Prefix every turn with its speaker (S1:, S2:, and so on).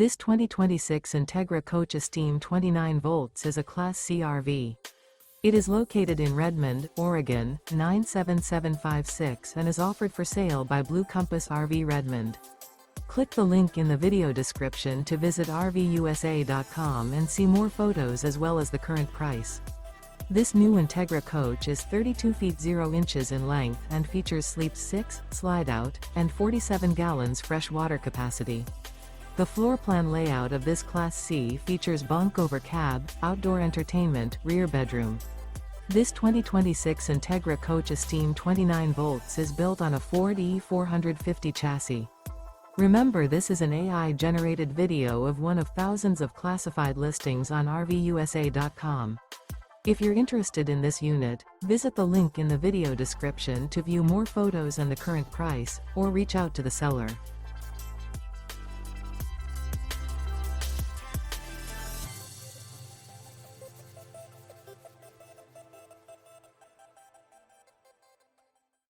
S1: This 2026 Entegra Coach Esteem 29V is a Class C RV. It is located in Redmond, Oregon, 97756 and is offered for sale by Blue Compass RV Redmond. Click the link in the video description to visit RVUSA.com and see more photos as well as the current price. This new Entegra coach is 32 feet 0 inches in length and features sleep 6, slide-out, and 47 gallons fresh water capacity. The floor plan layout of this Class C features bunk over cab, outdoor entertainment, rear bedroom. This 2026 Entegra Coach Esteem 29V is built on a Ford E450 chassis. Remember, this is an AI-generated video of one of thousands of classified listings on RVUSA.com. If you're interested in this unit, visit the link in the video description to view more photos and the current price, or reach out to the seller.